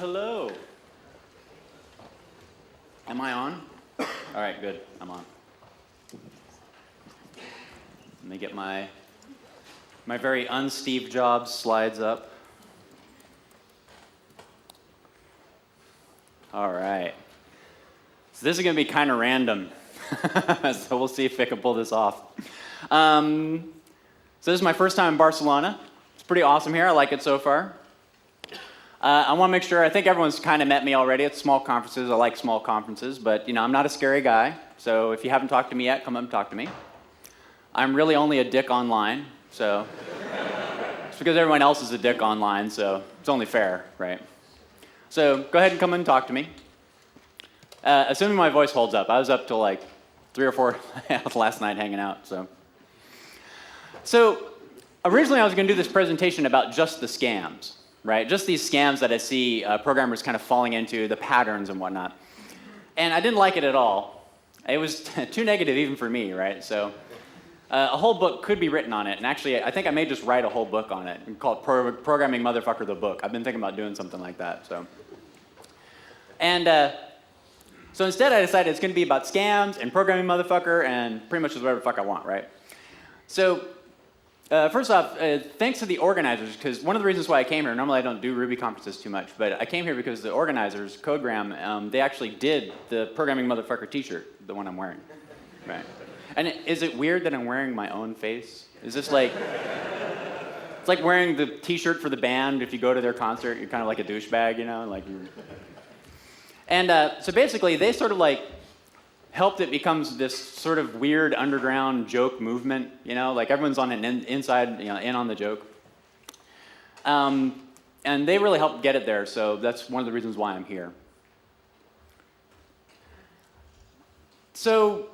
hello. Am I on? All right, good. I'm on. Let me get my very un-Steve Jobs slides up. All right. So this is going to be kind of random. So we'll see if I can pull this off. So this is my first time in Barcelona. It's pretty awesome here. I like it so far. I want to make sure, I think everyone's kind of met me already at small conferences. I like small conferences, but I'm not a scary guy. So if you haven't talked to me yet, come up and talk to me. I'm really only a dick online, so it's because everyone else is a dick online, so it's only fair, right? So go ahead and come and talk to me. Assuming my voice holds up. I was up till like 3 or 4 last night hanging out, So originally I was going to do this presentation about just the scams, right? Just these scams that I see programmers kind of falling into, the patterns and whatnot. And I didn't like it at all. It was too negative even for me, right? So a whole book could be written on it. And actually, I think I may just write a whole book on it and call it Programming Motherfucker the Book. I've been thinking about doing something like that. So instead I decided it's going to be about scams and Programming Motherfucker and pretty much just whatever the fuck I want, right? So first off, thanks to the organizers, because one of the reasons why I came here, normally I don't do Ruby conferences too much, but I came here because the organizers, Codegram, they actually did the Programming Motherfucker t-shirt, the one I'm wearing, right? And is it weird that I'm wearing my own face? Is this like, it's like wearing the t-shirt for the band. If you go to their concert, you're kind of like a douchebag, So basically, they sort of like helped it becomes this sort of weird underground joke movement, like everyone's on an inside, in on the joke. And they really helped get it there, so that's one of the reasons why I'm here. So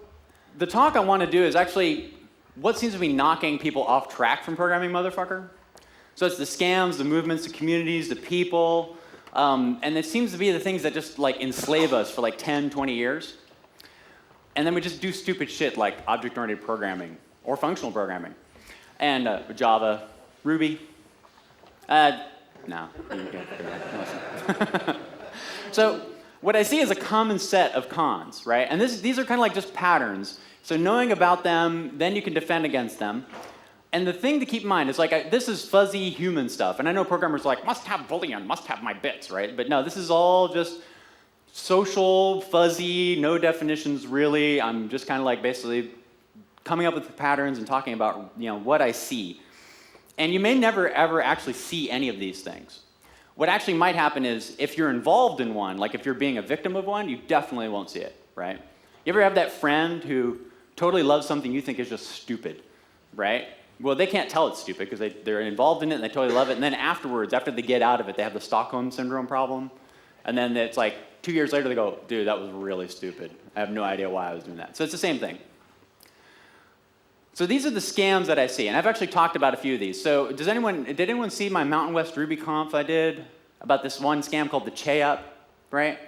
the talk I want to do is actually what seems to be knocking people off track from Programming Motherfucker. So it's the scams, the movements, the communities, the people, and it seems to be the things that just like enslave us for like 10, 20 years. And then we just do stupid shit like object-oriented programming or functional programming. And Java, Ruby. No. So what I see is a common set of cons, right? And these are kind of like just patterns. So knowing about them, then you can defend against them. And the thing to keep in mind is like, this is fuzzy human stuff. And I know programmers are like, must have Boolean, must have my bits, right? But no, this is all just social, fuzzy, no definitions really. I'm just kind of like basically coming up with the patterns and talking about what I see. And you may never ever actually see any of these things. What actually might happen is if you're involved in one, like if you're being a victim of one, you definitely won't see it, right? You ever have that friend who totally loves something you think is just stupid, right? Well, they can't tell it's stupid because they're involved in it and they totally love it. And then afterwards, after they get out of it, they have the Stockholm Syndrome problem. And then it's like 2 years later, they go, dude, that was really stupid. I have no idea why I was doing that. So it's the same thing. So these are the scams that I see. And I've actually talked about a few of these. So did anyone see my Mountain West Ruby Conf I did about this one scam called the Che Up, right?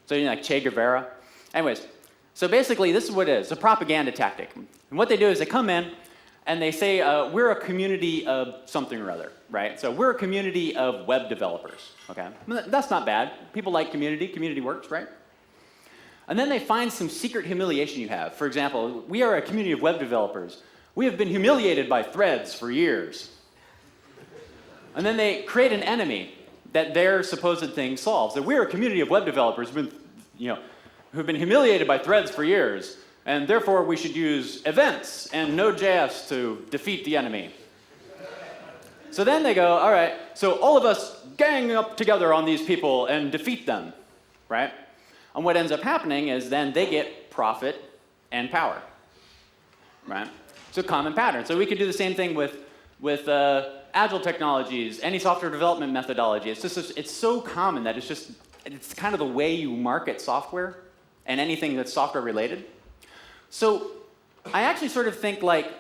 So like Che Guevara. Anyways, so basically this is what it is. It's a propaganda tactic. And what they do is they come in and they say, we're a community of something or other, right? So we're a community of web developers, okay? That's not bad. People like community. Community works, right? And then they find some secret humiliation you have. For example, we are a community of web developers. We have been humiliated by threads for years. And then they create an enemy that their supposed thing solves. That we're a community of web developers who've been humiliated by threads for years. And therefore, we should use events and Node.js to defeat the enemy. So then they go, all right, so all of us gang up together on these people and defeat them, right? And what ends up happening is then they get profit and power, right? It's a common pattern. So we could do the same thing with agile technologies, any software development methodology. It's so common that it's kind of the way you market software and anything that's software related. So I actually sort of think like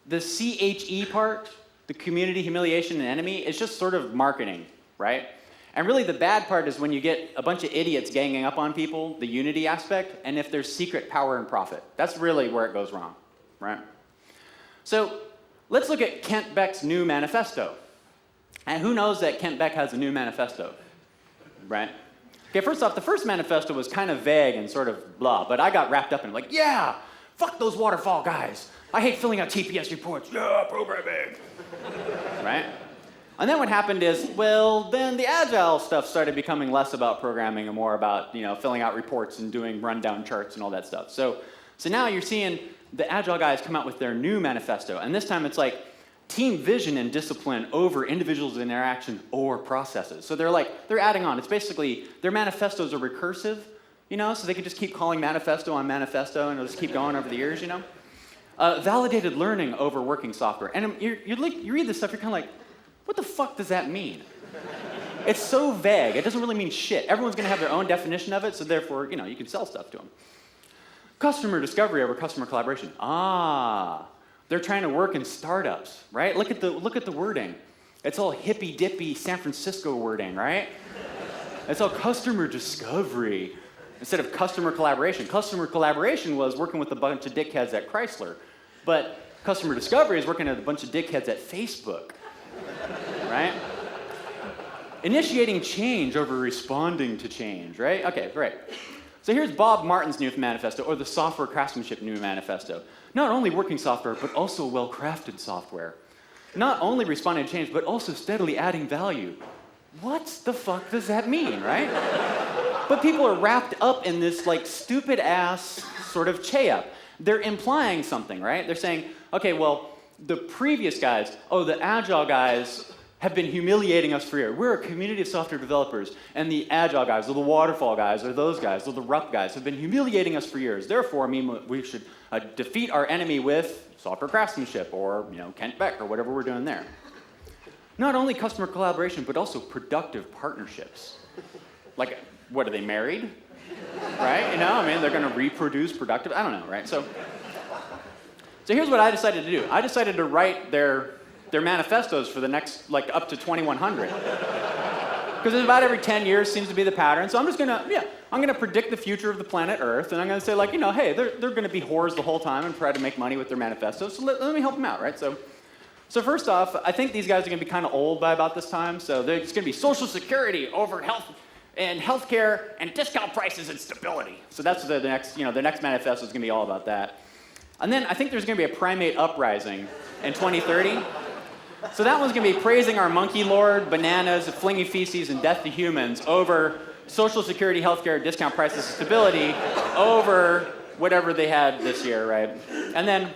the CHE part, the community, humiliation, and enemy, is just sort of marketing, right? And really the bad part is when you get a bunch of idiots ganging up on people, the unity aspect, and if there's secret power and profit. That's really where it goes wrong, right? So let's look at Kent Beck's new manifesto. And who knows that Kent Beck has a new manifesto? right? Okay, first off, the first manifesto was kind of vague and sort of blah, but I got wrapped up in it, like, yeah, fuck those waterfall guys. I hate filling out TPS reports. Yeah, programming. Right? And then what happened is, well, then the Agile stuff started becoming less about programming and more about, filling out reports and doing rundown charts and all that stuff. So now you're seeing the Agile guys come out with their new manifesto, and this time it's like team vision and discipline over individuals' interaction or processes. So they're adding on. It's basically, their manifestos are recursive, so they can just keep calling manifesto on manifesto and it'll just keep going over the years, Validated learning over working software. And you read this stuff, you're kind of like, what the fuck does that mean? It's so vague. It doesn't really mean shit. Everyone's going to have their own definition of it, so therefore, you can sell stuff to them. Customer discovery over customer collaboration. They're trying to work in startups, right? Look at the wording. It's all hippy-dippy San Francisco wording, right? It's all customer discovery instead of customer collaboration. Customer collaboration was working with a bunch of dickheads at Chrysler, but customer discovery is working with a bunch of dickheads at Facebook. Right? Initiating change over responding to change, right? Okay, great. So here's Bob Martin's new manifesto, or the software craftsmanship new manifesto. Not only working software, but also well-crafted software. Not only responding to change, but also steadily adding value. What the fuck does that mean, right? But people are wrapped up in this stupid-ass sort of chey-up. They're implying something, right? They're saying, okay, well, the previous guys, the Agile guys have been humiliating us for years. We're a community of software developers, and the Agile guys, or the Waterfall guys, or those guys, or the RUP guys have been humiliating us for years. Therefore, we should defeat our enemy with software craftsmanship, or Kent Beck, or whatever we're doing there. Not only customer collaboration, but also productive partnerships. What, are they married? Right? They're going to reproduce productive. I don't know, right? So here's what I decided to do. I decided to write their manifestos for the next, up to 2100. Because about every 10 years seems to be the pattern. So I'm just I'm gonna predict the future of the planet Earth, and I'm gonna say hey, they're gonna be whores the whole time and try to make money with their manifestos, so let me help them out, right? So first off, I think these guys are gonna be kind of old by about this time, so it's gonna be Social Security over healthcare and discount prices and stability. So that's the next manifesto is gonna be all about that. And then I think there's gonna be a primate uprising in 2030. So that one's going to be praising our monkey lord, bananas, flinging feces, and death to humans over Social Security, healthcare, discount prices, stability over whatever they had this year, right? And then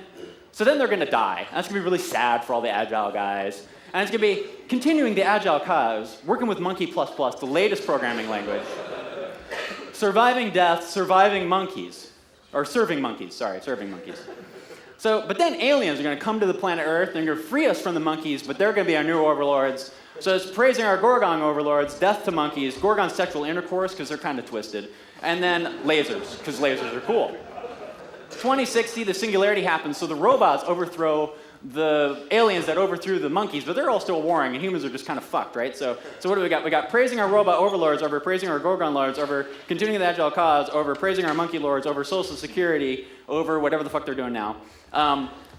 they're going to die. That's going to be really sad for all the Agile guys. And it's going to be continuing the Agile cause, working with Monkey++, the latest programming language. Surviving death, serving monkeys. But then aliens are going to come to the planet Earth, and they're going to free us from the monkeys, but they're going to be our new overlords. So it's praising our Gorgon overlords, death to monkeys, Gorgon sexual intercourse, because they're kind of twisted, and then lasers, because lasers are cool. 2060, the singularity happens, so the robots overthrow the aliens that overthrew the monkeys, but they're all still warring, and humans are just kind of fucked, right? So what do we got? We got praising our robot overlords over praising our Gorgon lords, over continuing the Agile cause, over praising our monkey lords, over Social Security, over whatever the fuck they're doing now.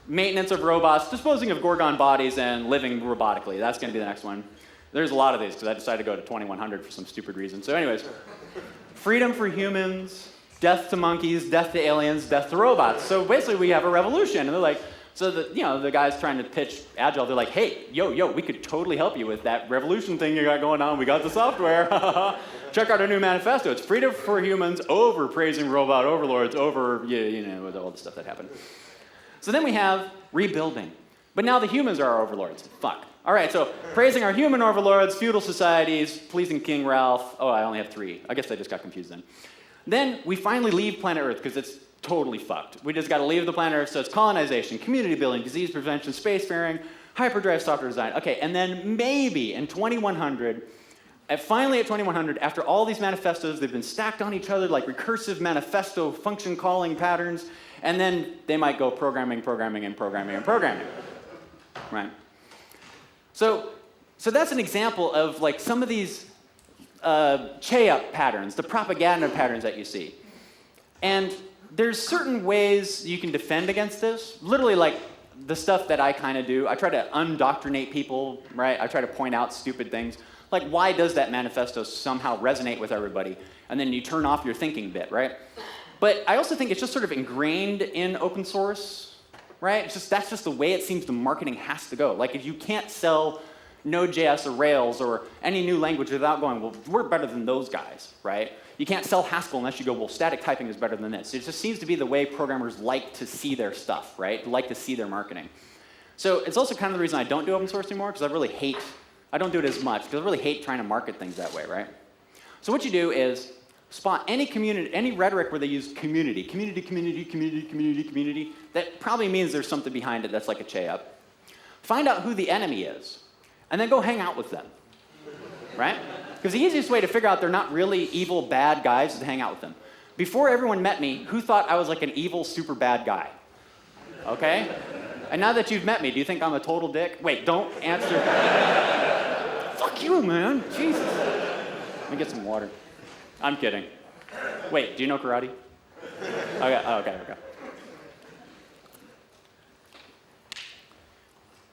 Maintenance of robots, disposing of Gorgon bodies, and living robotically. That's going to be the next one. There's a lot of these, because I decided to go to 2100 for some stupid reason. So anyways, freedom for humans, death to monkeys, death to aliens, death to robots. So basically we have a revolution. And they're like, the guys trying to pitch Agile, they're like, hey, yo, we could totally help you with that revolution thing you got going on. We got the software. Check out our new manifesto. It's freedom for humans over praising robot overlords, over, with all the stuff that happened. So then we have rebuilding. But now the humans are our overlords. Fuck. All right, so praising our human overlords, feudal societies, pleasing King Ralph. Oh, I only have 3. I guess I just got confused then. Then we finally leave planet Earth, because it's totally fucked. We just got to leave the planet Earth, so it's colonization, community building, disease prevention, spacefaring, hyperdrive software design. Okay, and then maybe in 2100, finally at 2100, after all these manifestos, they've been stacked on each other like recursive manifesto function calling patterns, and then they might go programming. Right? So that's an example of some of these chey-up patterns, the propaganda patterns that you see. And there's certain ways you can defend against this. Literally the stuff that I kind of do. I try to undoctrinate people, right? I try to point out stupid things. like, why does that manifesto somehow resonate with everybody? And then you turn off your thinking bit, right? But I also think it's just sort of ingrained in open source, right? That's just the way it seems the marketing has to go. Like, if you can't sell Node.js or Rails or any new language without going, well, we're better than those guys, right? You can't sell Haskell unless you go, well, static typing is better than this. It just seems to be the way programmers like to see their stuff, right? Like to see their marketing. So it's also kind of the reason I don't do open source anymore, because I don't do it as much, because I really hate trying to market things that way, right? So what you do is spot any community, any rhetoric where they use community, that probably means there's something behind it that's like a che-up. Find out who the enemy is, and then go hang out with them, right? Because the easiest way to figure out they're not really evil, bad guys is to hang out with them. Before everyone met me, who thought I was like an evil, super bad guy? Okay? And now that you've met me, do you think I'm a total dick? Wait, don't answer. Fuck you, man. Jesus. Let me get some water. I'm kidding. Wait, do you know karate? Okay.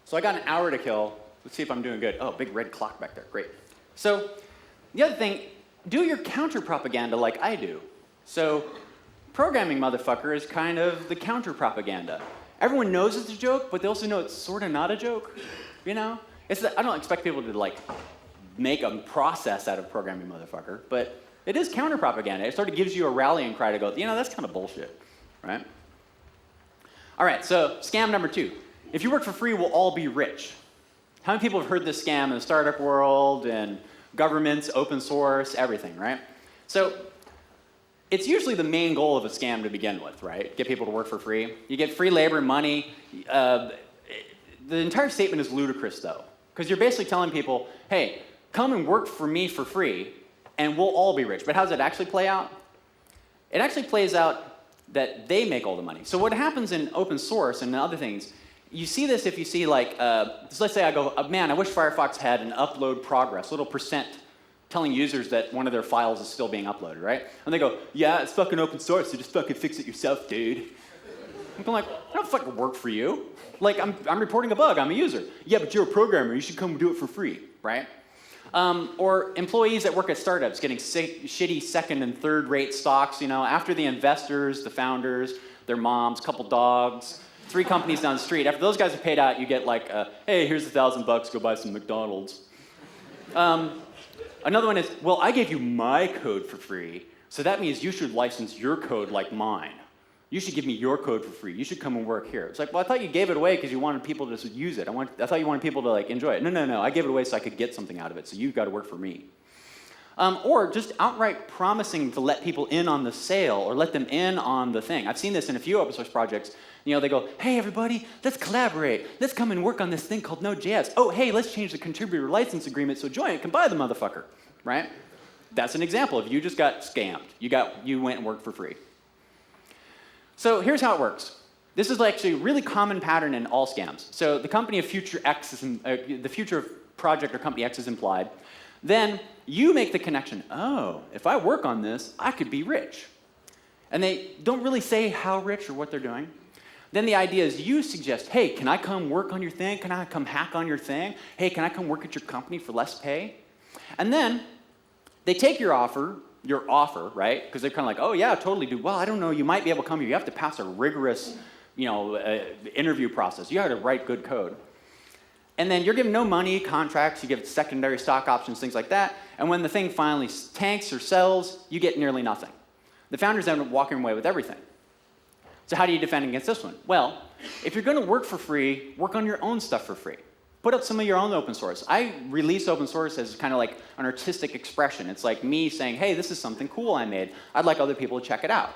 So I got an hour to kill. Let's see if I'm doing good. Oh, big red clock back there. Great. So the other thing, do your counter-propaganda like I do. So programming, motherfucker, is kind of the counter-propaganda. Everyone knows it's a joke, but they also know it's sort of not a joke, you know? I don't expect people to, like, make a process out of programming, motherfucker, but it is counter-propaganda. It sort of gives you a rallying cry to go, you know, that's kind of bullshit, right? All right, so scam number 2. If you work for free, we'll all be rich. How many people have heard this scam in the startup world and governments, open source, everything, right? So it's usually the main goal of a scam to begin with, right? Get people to work for free. You get free labor and money. The entire statement is ludicrous, though, because you're basically telling people, hey, come and work for me for free, and we'll all be rich. But how does it actually play out? It actually plays out that they make all the money. So what happens in open source and other things, you see this if you see, like, so let's say I go, man, I wish Firefox had an upload progress, a little percent telling users that one of their files is still being uploaded, right? And they go, yeah, it's fucking open source, so just fucking fix it yourself, dude. I'm like, I don't fucking work for you. Like, I'm reporting a bug, I'm a user. Yeah, but you're a programmer, you should come do it for free, right? Or employees that work at startups getting shitty second and third rate stocks, you know, after the investors, the founders, their moms, couple dogs, 3 companies down the street. After those guys are paid out, you get like, hey, here's $1,000, go buy some McDonald's. Another one is, well, I gave you my code for free, so that means you should license your code like mine. You should give me your code for free. You should come and work here. It's like, well, I thought you gave it away because you wanted people to just use it. I thought you wanted people to, like, enjoy it. No. I gave it away so I could get something out of it, so you've got to work for me. Or just outright promising to let people in on the sale or let them in on the thing. I've seen this in a few open source projects. You know, they go, hey, everybody, let's collaborate. Let's come and work on this thing called Node.js. Oh, hey, let's change the contributor license agreement so Joyent can buy the motherfucker, right? That's an example of you just got scammed. You went and worked for free. So here's how it works. This is actually a really common pattern in all scams. So the company of future X is, the future of project or company X is implied. Then you make the connection, oh, if I work on this, I could be rich. And they don't really say how rich or what they're doing. Then the idea is you suggest, hey, can I come work on your thing? Can I come hack on your thing? Hey, can I come work at your company for less pay? And then they take your offer, right? Because they're kind of like, oh yeah, totally, dude. Well, I don't know, you might be able to come here. You have to pass a rigorous, interview process. You have to write good code. And then you're given no money, contracts, you get secondary stock options, things like that. And when the thing finally tanks or sells, you get nearly nothing. The founders end up walking away with everything. So how do you defend against this one? Well, if you're going to work for free, work on your own stuff for free. Put up some of your own open source. I release open source as kind of like an artistic expression. It's like me saying, hey, this is something cool I made. I'd like other people to check it out.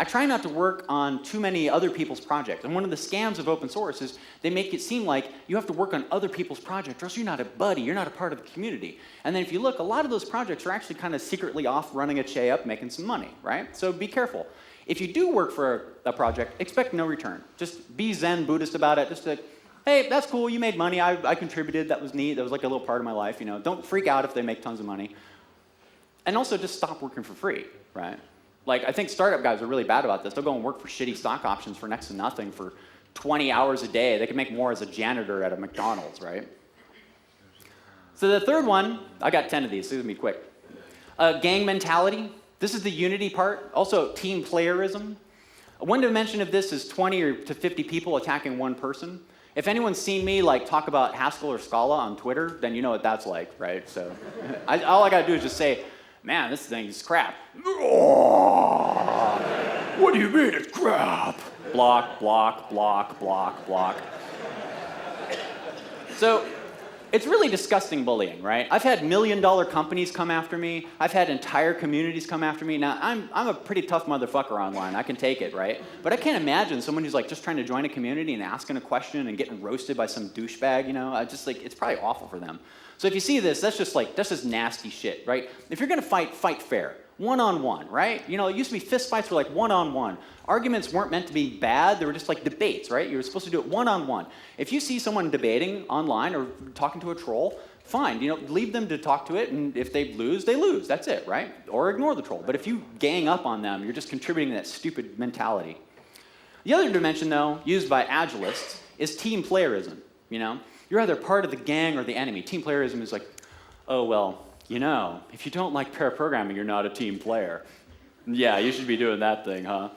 I try not to work on too many other people's projects. And one of the scams of open source is they make it seem like you have to work on other people's projects, or else you're not a buddy, you're not a part of the community. And then if you look, a lot of those projects are actually kind of secretly off running a che-up, making some money, right? So be careful. If you do work for a project, expect no return. Just be Zen Buddhist about it. Just like, hey, that's cool, you made money, I contributed, that was neat, that was like a little part of my life, Don't freak out if they make tons of money. And also just stop working for free, right? Like, I think startup guys are really bad about this. They'll go and work for shitty stock options for next to nothing for 20 hours a day. They can make more as a janitor at a McDonald's, right? So the third one, I got 10 of these, so this is going to be quick. Gang mentality. This is the unity part. Also, team playerism. One dimension of this is 20 or to 50 people attacking one person. If anyone's seen me like talk about Haskell or Scala on Twitter, then you know what that's like, right? So all I got to do is just say, man, this thing is crap. What do you mean it's crap? Block, block, block, block, block. So it's really disgusting bullying, right? I've had million-dollar companies come after me. I've had entire communities come after me. Now, I'm a pretty tough motherfucker online. I can take it, right? But I can't imagine someone who's like just trying to join a community and asking a question and getting roasted by some douchebag, you know? I just like, it's probably awful for them. So if you see this, that's just nasty shit, right? If you're gonna fight, fight fair. One-on-one, right? You know, it used to be fist fights were like one-on-one. Arguments weren't meant to be bad, they were just like debates, right? You were supposed to do it one-on-one. If you see someone debating online or talking to a troll, fine, you know, leave them to talk to it, and if they lose, that's it, right? Or ignore the troll. But if you gang up on them, you're just contributing to that stupid mentality. The other dimension, though, used by Agilists, is team playerism, you know? You're either part of the gang or the enemy. Team playerism is like, oh, well, you know, if you don't like pair programming, you're not a team player. Yeah, you should be doing that thing, huh?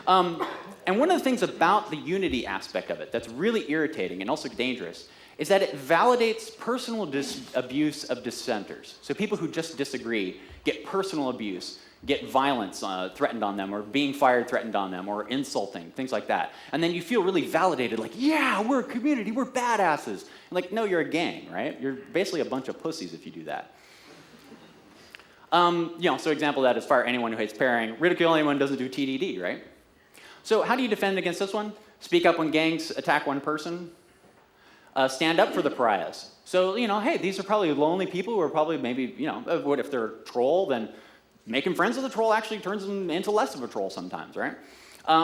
And one of the things about the unity aspect of it that's really irritating and also dangerous is that it validates personal abuse of dissenters. So people who just disagree get personal abuse, get violence threatened on them, or being fired threatened on them, or insulting, things like that. And then you feel really validated, like, yeah, we're a community, we're badasses. And like, no, you're a gang, right? You're basically a bunch of pussies if you do that. You know, so example of that is fire anyone who hates pairing, ridicule anyone who doesn't do TDD, right? So how do you defend against this one? Speak up when gangs attack one person. Stand up for the pariahs. So, you know, hey, these are probably lonely people who are probably maybe, you know, what if they're a troll, then making friends with a troll actually turns them into less of a troll sometimes, right?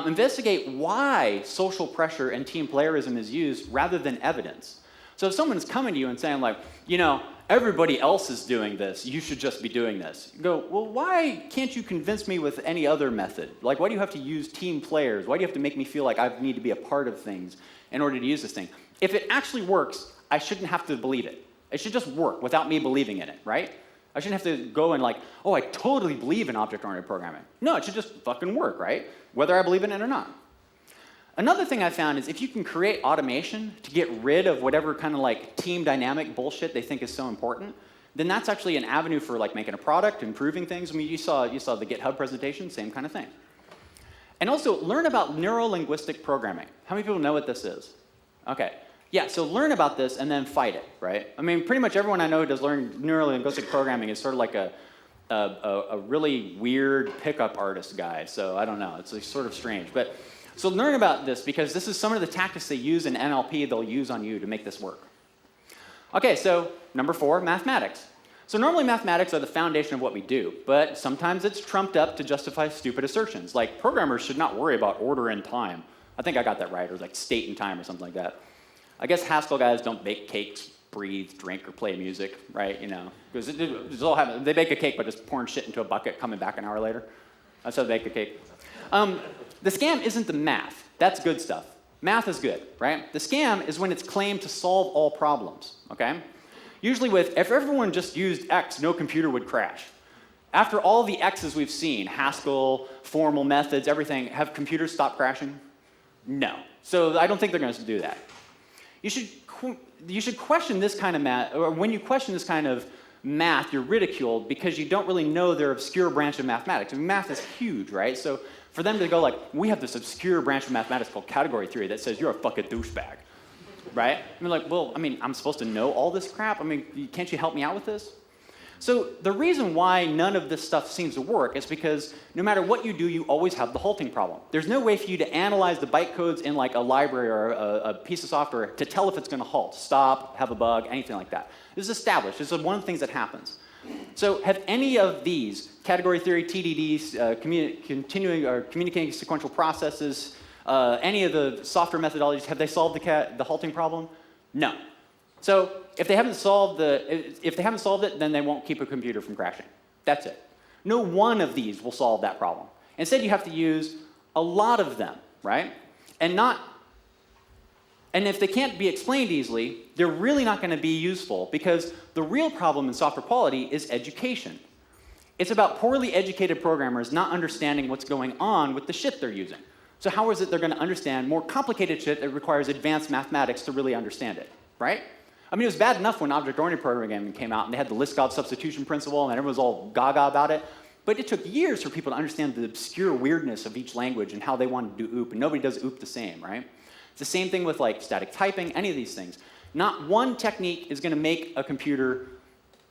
Investigate why social pressure and team playerism is used rather than evidence. So if someone's coming to you and saying like, you know, everybody else is doing this, you should just be doing this. You go, well, why can't you convince me with any other method? Like, why do you have to use team players? Why do you have to make me feel like I need to be a part of things in order to use this thing? If it actually works, I shouldn't have to believe it. It should just work without me believing in it, right? I shouldn't have to go and like, oh, I totally believe in object-oriented programming. No, it should just fucking work, right? Whether I believe in it or not. Another thing I found is if you can create automation to get rid of whatever kind of like team dynamic bullshit they think is so important, then that's actually an avenue for like making a product, improving things. I mean, you saw the GitHub presentation, same kind of thing. And also learn about neuro-linguistic programming. How many people know what this is? Okay. Yeah, so learn about this and then fight it, right? I mean, pretty much everyone I know who does learn neuro-linguistic programming is sort of like a really weird pickup artist guy. So I don't know, it's like sort of strange. But so learn about this because this is some of the tactics they use in NLP they'll use on you to make this work. Okay, so number 4, mathematics. So normally mathematics are the foundation of what we do, but sometimes it's trumped up to justify stupid assertions, like programmers should not worry about order and time. I think I got that right, or like state and time or something like that. I guess Haskell guys don't bake cakes, breathe, drink, or play music, right? You know, because it all happens. They bake a cake by just pouring shit into a bucket, coming back an hour later. That's how they bake a cake. The scam isn't the math. That's good stuff. Math is good, right? The scam is when it's claimed to solve all problems, okay? Usually if everyone just used X, no computer would crash. After all the X's we've seen, Haskell, formal methods, everything, have computers stopped crashing? No. So I don't think they're going to do that. You should question this kind of math, or when you question this kind of math, you're ridiculed because you don't really know their obscure branch of mathematics. I mean, math is huge, right? So for them to go like, we have this obscure branch of mathematics called category theory that says you're a fucking douchebag, right? I mean, like, well, I mean, I'm supposed to know all this crap? I mean, can't you help me out with this? So the reason why none of this stuff seems to work is because no matter what you do, you always have the halting problem. There's no way for you to analyze the bytecodes in like a library or a piece of software to tell if it's going to halt, stop, have a bug, anything like that. This is established. This is one of the things that happens. So have any of these, category theory, TDDs, communicating sequential processes, any of the software methodologies, have they solved the halting problem? No. So if they haven't solved it, then they won't keep a computer from crashing. That's it. No one of these will solve that problem. Instead, you have to use a lot of them, right? And And if they can't be explained easily, they're really not going to be useful, because the real problem in software quality is education. It's about poorly educated programmers not understanding what's going on with the shit they're using. So how is it they're going to understand more complicated shit that requires advanced mathematics to really understand it, right? I mean, it was bad enough when object-oriented programming came out and they had the Liskov substitution principle and everyone was all gaga about it. But it took years for people to understand the obscure weirdness of each language and how they wanted to do OOP, and nobody does OOP the same, right? It's the same thing with like static typing, any of these things. Not one technique is going to make a computer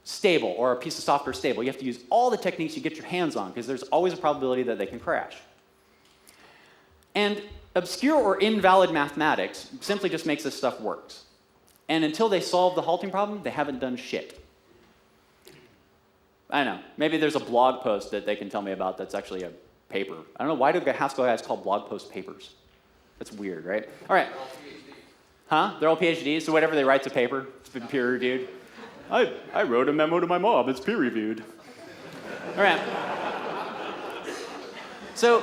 stable or a piece of software stable. You have to use all the techniques you get your hands on, because there's always a probability that they can crash. And obscure or invalid mathematics simply just makes this stuff work. And until they solve the halting problem, they haven't done shit. I don't know. Maybe there's a blog post that they can tell me about that's actually a paper. I don't know. Why do Haskell guys call blog post papers? That's weird, right? All right. Huh? They're all PhDs, so whatever they write's a paper. It's been peer-reviewed. I wrote a memo to my mom. It's peer-reviewed. All right. So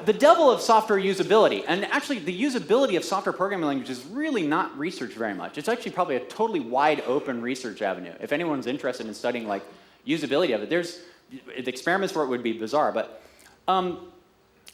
the devil of software usability, and actually the usability of software programming language is really not researched very much. It's actually probably a totally wide open research avenue. If anyone's interested in studying like usability of it, the experiments for it would be bizarre, but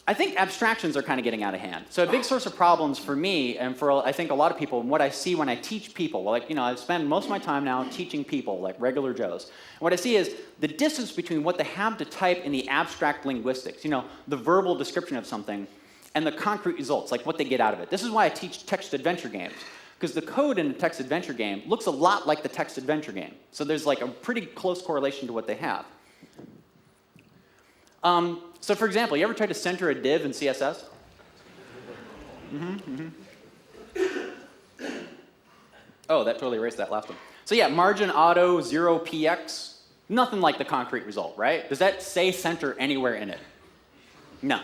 I think abstractions are kind of getting out of hand. So a big source of problems for me and for I think a lot of people, and what I see when I teach people, like, you know, I spend most of my time now teaching people, like regular Joes. And what I see is the distance between what they have to type in the abstract linguistics, you know, the verbal description of something, and the concrete results, like what they get out of it. This is why I teach text adventure games, because the code in a text adventure game looks a lot like the text adventure game. So there's like a pretty close correlation to what they have. So for example, you ever tried to center a div in CSS? Oh, that totally erased that last one. So yeah, margin auto 0px, nothing like the concrete result, right? Does that say center anywhere in it? No.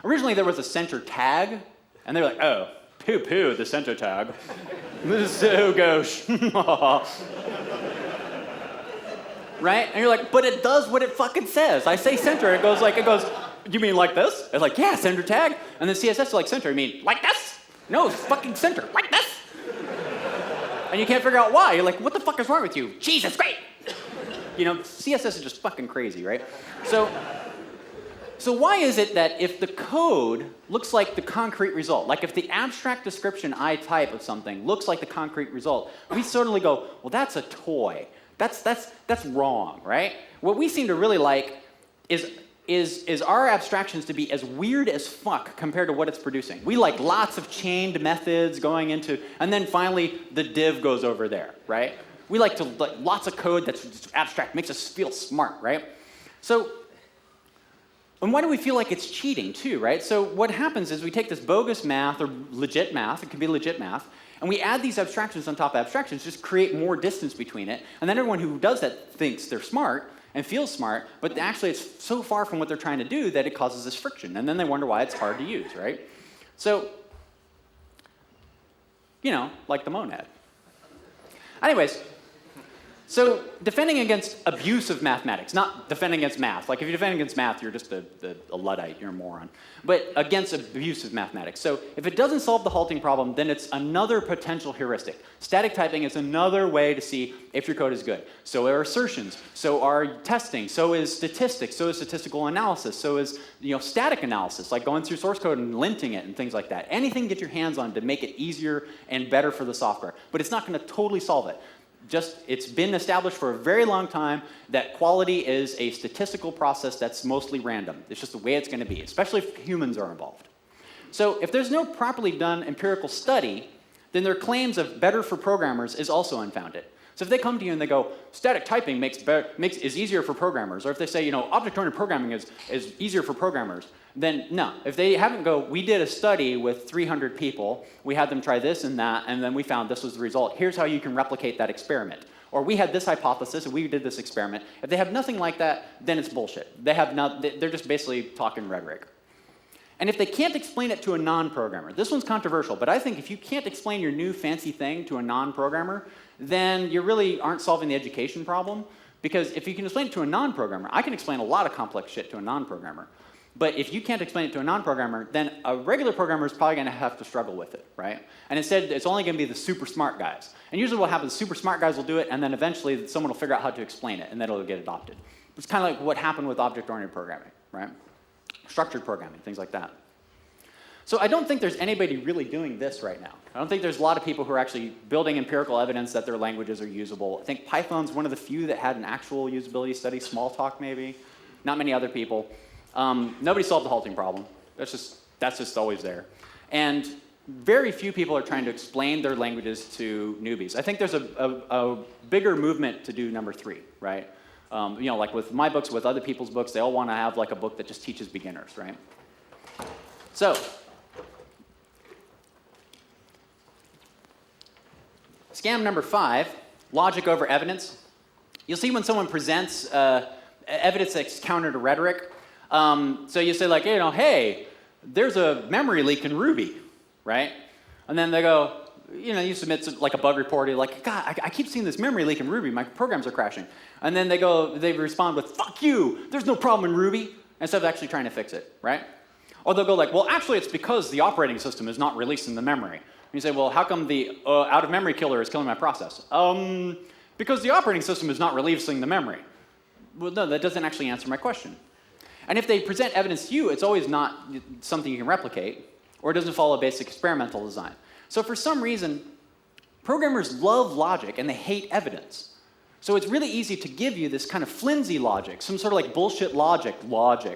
Originally there was a center tag, and they were like, oh, poo-poo, the center tag. This is so gauche. Right? And you're like, but it does what it fucking says. I say center, it goes, you mean like this? It's like, yeah, center tag. And then CSS is like, center, you mean like this? No, it's fucking center, like this. And you can't figure out why. You're like, what the fuck is wrong with you? Jesus, great. You know, CSS is just fucking crazy, right? So why is it that if the code looks like the concrete result, like if the abstract description I type of something looks like the concrete result, we suddenly go, well, that's a toy. That's wrong, right? What we seem to really like is our abstractions to be as weird as fuck compared to what it's producing. We like lots of chained methods going into, and then finally the div goes over there, right? We like lots of code that's just abstract, makes us feel smart, right? So, and why do we feel like it's cheating too, right? So what happens is we take this bogus math or legit math, it can be legit math, and we add these abstractions on top of abstractions, just create more distance between it, and then everyone who does that thinks they're smart and feels smart, but actually it's so far from what they're trying to do that it causes this friction, and then they wonder why it's hard to use, right? So, you know, like the monad. Anyways, so defending against abusive mathematics, not defending against math. Like if you defend against math, you're just a Luddite, you're a moron. But against abusive mathematics. So if it doesn't solve the halting problem, then it's another potential heuristic. Static typing is another way to see if your code is good. So are assertions, so are testing, so is statistics, so is statistical analysis, so is static analysis, like going through source code and linting it and things like that. Anything to get your hands on to make it easier and better for the software. But it's not going to totally solve it. It's been established for a very long time that quality is a statistical process that's mostly random. It's just the way it's going to be, especially if humans are involved. So if there's no properly done empirical study, then their claims of better for programmers is also unfounded. So if they come to you and they go, static typing is easier for programmers, or if they say, object-oriented programming is easier for programmers, then no. If they haven't we did a study with 300 people, we had them try this and that, and then we found this was the result. Here's how you can replicate that experiment. Or we had this hypothesis and we did this experiment. If they have nothing like that, then it's bullshit. They're just basically talking rhetoric. And if they can't explain it to a non-programmer, this one's controversial, but I think if you can't explain your new fancy thing to a non-programmer, then you really aren't solving the education problem. Because if you can explain it to a non-programmer, I can explain a lot of complex shit to a non-programmer. But if you can't explain it to a non-programmer, then a regular programmer is probably going to have to struggle with it, right? And instead, it's only going to be the super smart guys. And usually what happens, super smart guys will do it, and then eventually someone will figure out how to explain it, and then it'll get adopted. It's kind of like what happened with object-oriented programming, right? Structured programming, things like that. So I don't think there's anybody really doing this right now. I don't think there's a lot of people who are actually building empirical evidence that their languages are usable. I think Python's one of the few that had an actual usability study, Smalltalk maybe. Not many other people. Nobody solved the halting problem. That's just always there. And very few people are trying to explain their languages to newbies. I think there's a bigger movement to do number 3, right? Like with my books, with other people's books, they all want to have like a book that just teaches beginners, right? So, scam number 5, logic over evidence. You'll see when someone presents evidence that's counter to rhetoric. So you say like, hey, there's a memory leak in Ruby, right? And then they go, you submit like a bug report. You're like, God, I keep seeing this memory leak in Ruby. My programs are crashing. And then they respond with, fuck you, there's no problem in Ruby, instead of actually trying to fix it, right? Or they'll go like, well, actually, it's because the operating system is not releasing the memory. And you say, well, how come the out-of-memory killer is killing my process? Because the operating system is not releasing the memory. Well, no, that doesn't actually answer my question. And if they present evidence to you, it's always not something you can replicate, or it doesn't follow basic experimental design. So for some reason, programmers love logic and they hate evidence. So it's really easy to give you this kind of flimsy logic, some sort of like bullshit logic,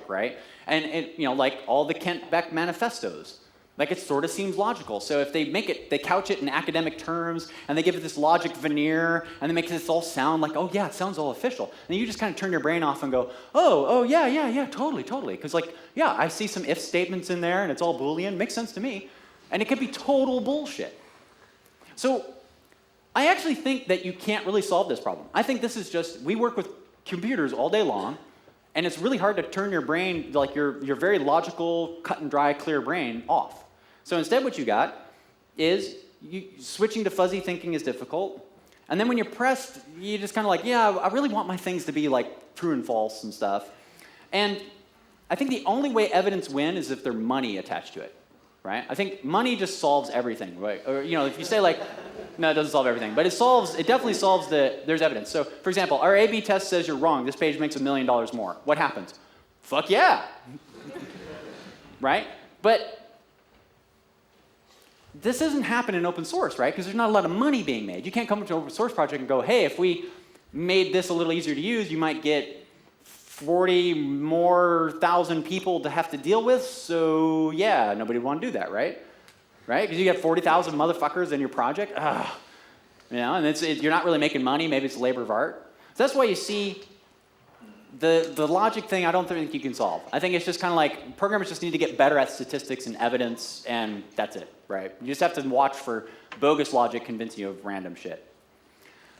right? And it, like all the Kent Beck manifestos. Like it sort of seems logical. So if they they couch it in academic terms, and they give it this logic veneer, and they make this all sound like, oh yeah, it sounds all official. And you just kind of turn your brain off and go, oh yeah, totally. Because like, yeah, I see some if statements in there, and it's all Boolean, makes sense to me. And it could be total bullshit. So I actually think that you can't really solve this problem. I think this is just, we work with computers all day long, and it's really hard to turn your brain, like your very logical, cut and dry, clear brain off. So instead what you got is switching to fuzzy thinking is difficult. And then when you're pressed, you just kind of like, yeah, I really want my things to be like true and false and stuff. And I think the only way evidence win is if there's money attached to it, right? I think money just solves everything, right? Or if you say like, no, it doesn't solve everything, but it definitely solves there's evidence. So for example, our A/B test says you're wrong. This page makes $1 million more. What happens? Fuck yeah, right? But this doesn't happen in open source, right? Because there's not a lot of money being made. You can't come up to an open source project and go, hey, if we made this a little easier to use, you might get 40 more thousand people to have to deal with. So yeah, nobody would want to do that, right? Right? Because you get 40,000 motherfuckers in your project. And you're not really making money. Maybe it's a labor of art. So that's why you see the logic thing, I don't think you can solve. I think it's just kind of like programmers just need to get better at statistics and evidence, and that's it, right? You just have to watch for bogus logic convincing you of random shit.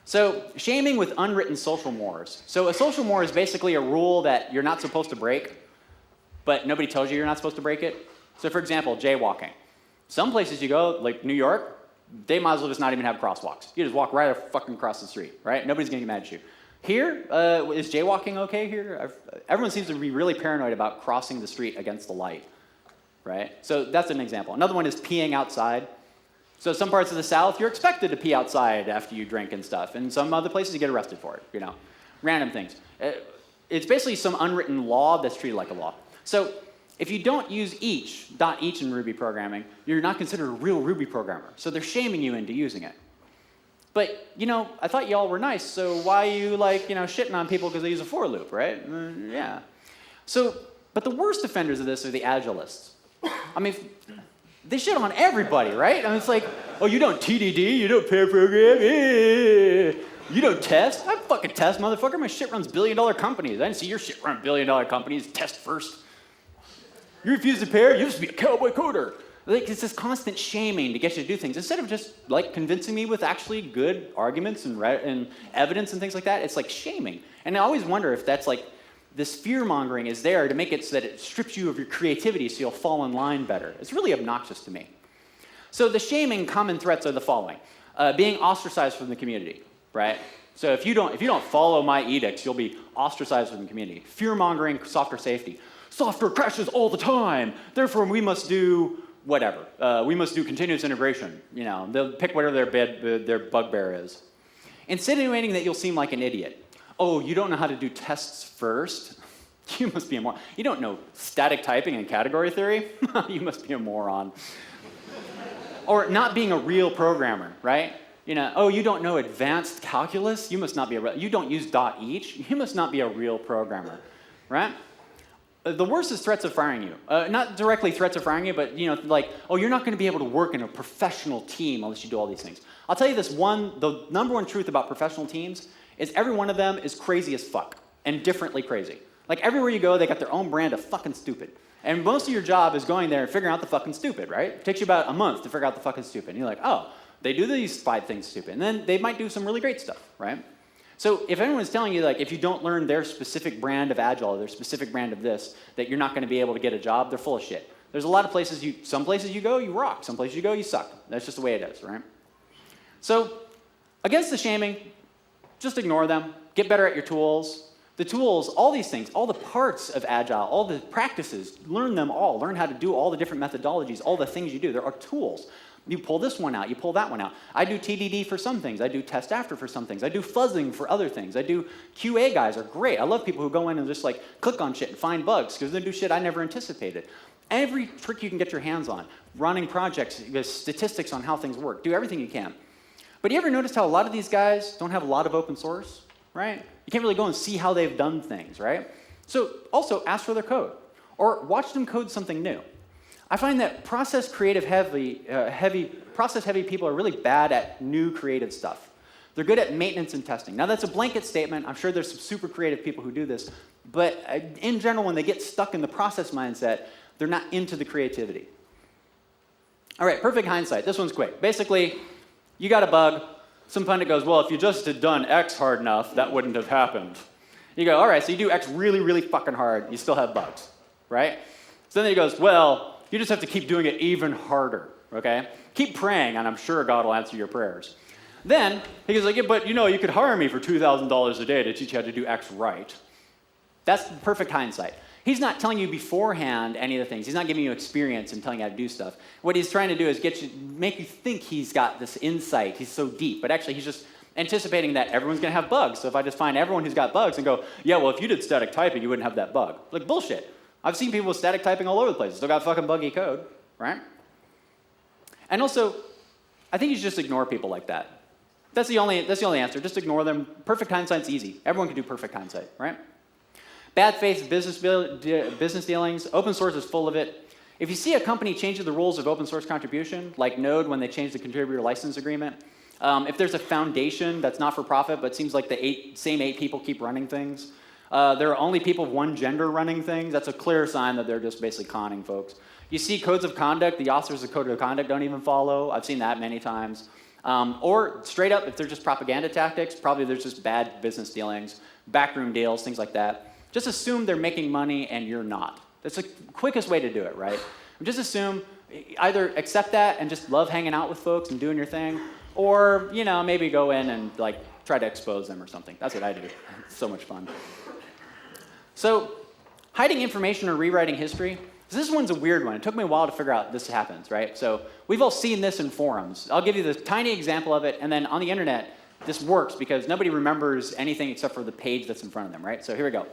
So shaming with unwritten social mores. So a social more is basically a rule that you're not supposed to break, but nobody tells you you're not supposed to break it. So for example, jaywalking. Some places you go, like New York, they might as well just not even have crosswalks. You just walk right fucking across the street, right? Nobody's gonna get mad at you. Here, is jaywalking okay here? Everyone seems to be really paranoid about crossing the street against the light, right? So that's an example. Another one is peeing outside. So some parts of the South, you're expected to pee outside after you drink and stuff. And some other places, you get arrested for it, Random things. It's basically some unwritten law that's treated like a law. So if you don't use each in Ruby programming, you're not considered a real Ruby programmer. So they're shaming you into using it. But, I thought y'all were nice, so why are you, shitting on people because they use a for loop, right? Yeah. So, but the worst offenders of this are the Agilists. I mean, they shit on everybody, right? I mean, it's like, oh, you don't TDD, you don't pair program, you don't test. I fucking test, motherfucker. My shit runs billion-dollar companies. I didn't see your shit run billion-dollar companies. Test first. You refuse to pair, you used to be a cowboy coder. Like, it's this constant shaming to get you to do things. Instead of just, convincing me with actually good arguments and evidence and things like that, it's, shaming. And I always wonder if that's, this fear-mongering is there to make it so that it strips you of your creativity so you'll fall in line better. It's really obnoxious to me. So the shaming common threats are the following. Being ostracized from the community, right? So if you don't follow my edicts, you'll be ostracized from the community. Fear-mongering, software safety. software crashes all the time, therefore we must do whatever. We must do continuous integration. They'll pick whatever their bugbear is. Insinuating that you'll seem like an idiot. Oh, you don't know how to do tests first? You must be a moron. You don't know static typing and category theory? You must be a moron. Or not being a real programmer, right? Oh, you don't know advanced calculus? You must not be you don't use .each? You must not be a real programmer, right? The worst is threats of firing you. Not directly threats of firing you, but oh, you're not going to be able to work in a professional team unless you do all these things. I'll tell you the number one truth about professional teams is every one of them is crazy as fuck, and differently crazy. Like everywhere you go, they got their own brand of fucking stupid. And most of your job is going there and figuring out the fucking stupid, right? It takes you about a month to figure out the fucking stupid. And you're like, oh, they do these 5 things stupid. And then they might do some really great stuff, right? So if anyone's telling you, if you don't learn their specific brand of Agile, their specific brand of this, that you're not going to be able to get a job, they're full of shit. There's a lot of places some places you go, you rock. Some places you go, you suck. That's just the way it is, right? So against the shaming, just ignore them. Get better at your tools. The tools, all these things, all the parts of Agile, all the practices, learn them all. Learn how to do all the different methodologies, all the things you do. There are tools. You pull this one out, you pull that one out. I do TDD for some things. I do test after for some things. I do fuzzing for other things. I do QA guys are great. I love people who go in and just click on shit and find bugs because they do shit I never anticipated. Every trick you can get your hands on, running projects, statistics on how things work, do everything you can. But you ever noticed how a lot of these guys don't have a lot of open source, right? You can't really go and see how they've done things, right? So also ask for their code or watch them code something new. I find that process heavy people are really bad at new creative stuff. They're good at maintenance and testing. Now that's a blanket statement. I'm sure there's some super creative people who do this, but in general, when they get stuck in the process mindset, they're not into the creativity. All right, perfect hindsight. This one's quick. Basically, you got a bug. Some pundit goes, well, if you just had done X hard enough, that wouldn't have happened. You go, all right, so you do X really, really fucking hard, you still have bugs, right? So then he goes, well, you just have to keep doing it even harder, okay? Keep praying, and I'm sure God will answer your prayers. Then he goes, yeah, but you could hire me for $2,000 a day to teach you how to do X right. That's perfect hindsight. He's not telling you beforehand any of the things. He's not giving you experience and telling you how to do stuff. What he's trying to do is make you think he's got this insight. He's so deep. But actually, he's just anticipating that everyone's going to have bugs. So if I just find everyone who's got bugs and go, yeah, well, if you did static typing, you wouldn't have that bug. Like, bullshit. I've seen people with static typing all over the place. Still got fucking buggy code, right? And also, I think you should just ignore people like that. That's the only answer. Just ignore them. Perfect hindsight's easy. Everyone can do perfect hindsight, right? Bad faith business dealings, open source is full of it. If you see a company changing the rules of open source contribution, like Node when they changed the contributor license agreement, if there's a foundation that's not for profit but seems like the same eight people keep running things, there are only people of one gender running things, that's a clear sign that they're just basically conning folks. You see codes of conduct, the authors of code of conduct don't even follow. I've seen that many times. Or straight up, if they're just propaganda tactics, probably there's just bad business dealings, backroom deals, things like that. Just assume they're making money and you're not. That's the quickest way to do it, right? Just assume, either accept that and just love hanging out with folks and doing your thing, or maybe go in and try to expose them or something. That's what I do. It's so much fun. So, hiding information or rewriting history. This one's a weird one. It took me a while to figure out this happens, right? So we've all seen this in forums. I'll give you this tiny example of it, and then on the internet, this works because nobody remembers anything except for the page that's in front of them, right? So here we go.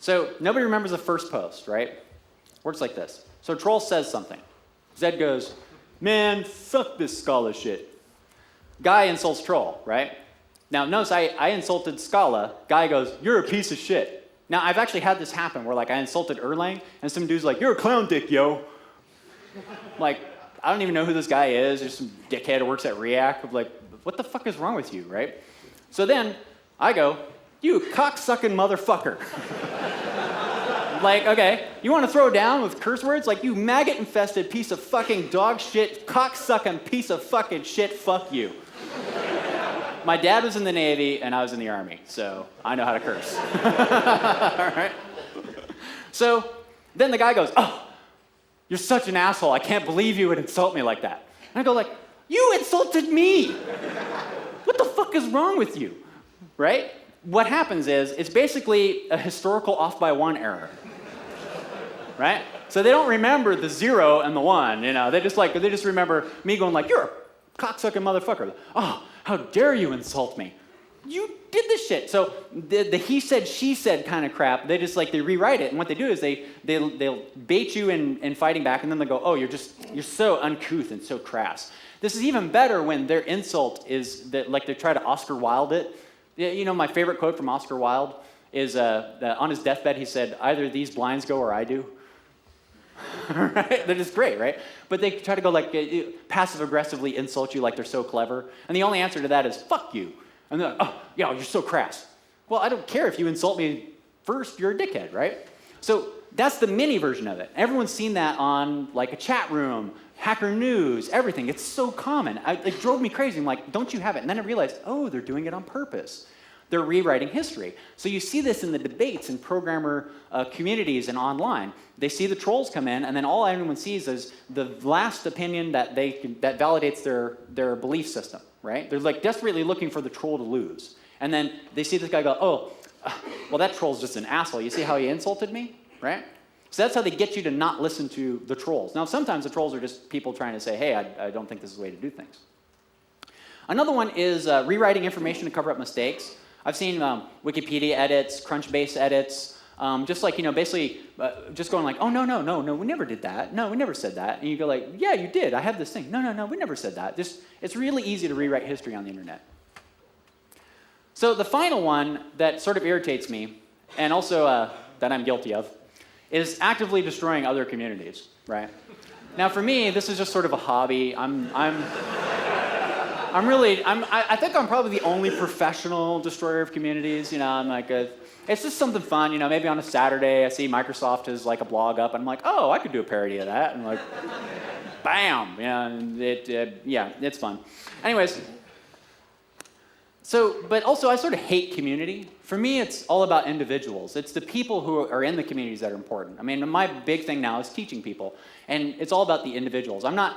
So nobody remembers the first post, right? Works like this. So Troll says something. Zed goes, man, fuck this Scala shit. Guy insults Troll, right? Now notice I insulted Scala. Guy goes, you're a piece of shit. Now I've actually had this happen where I insulted Erlang and some dude's like, you're a clown dick, yo. I don't even know who this guy is. There's some dickhead who works at React. I'm like, what the fuck is wrong with you, right? So then I go, you cocksucking motherfucker. Okay, you want to throw down with curse words? You maggot-infested piece of fucking dog shit, cocksucking piece of fucking shit, fuck you. My dad was in the Navy, and I was in the Army, so I know how to curse. All right? So then the guy goes, oh, you're such an asshole. I can't believe you would insult me like that. And I go you insulted me. What the fuck is wrong with you? Right? What happens is, it's basically a historical off by one error. right? So they don't remember the 0 and the 1, They just remember me going like, you're a cocksucking motherfucker. Oh, how dare you insult me? You did this shit. So the he said, she said kind of crap, they rewrite it. And what they do is they'll bait you in fighting back, and then they go, oh, you're so uncouth and so crass. This is even better when their insult is that, like, they try to Oscar Wilde it. My favorite quote from Oscar Wilde is that on his deathbed he said, either these blinds go or I do. Right? They're just great, right? But they try to go passive-aggressively insult you like they're so clever. And the only answer to that is, fuck you. And they're like, oh, yeah, you're so crass. Well, I don't care if you insult me first, you're a dickhead, right? So that's the mini version of it. Everyone's seen that on like a chat room, Hacker News, everything. It's so common. It drove me crazy. I'm like, don't you have it? And then I realized, oh, they're doing it on purpose. They're rewriting history. So you see this in the debates in programmer communities and online. They see the trolls come in, and then all anyone sees is the last opinion that validates their belief system, right? They're like desperately looking for the troll to lose. And then they see this guy go, oh, well, that troll's just an asshole. You see how he insulted me, right? So that's how they get you to not listen to the trolls. Now, sometimes the trolls are just people trying to say, hey, I don't think this is the way to do things. Another one is rewriting information to cover up mistakes. I've seen Wikipedia edits, Crunchbase edits, basically just going like, oh, no, we never did that. No, we never said that. And you go like, yeah, you did. I have this thing. No, we never said that. It's really easy to rewrite history on the internet. So the final one that sort of irritates me, and also that I'm guilty of, is actively destroying other communities, right? Now, for me, this is just sort of a hobby. I think I'm probably the only professional destroyer of communities. It's just something fun. Maybe on a Saturday, I see Microsoft has like a blog up, and I'm like, oh, I could do a parody of that, and like, bam, it's fun. Anyways, but also I sort of hate community. For me, it's all about individuals. It's the people who are in the communities that are important. I mean, my big thing now is teaching people, and it's all about the individuals. I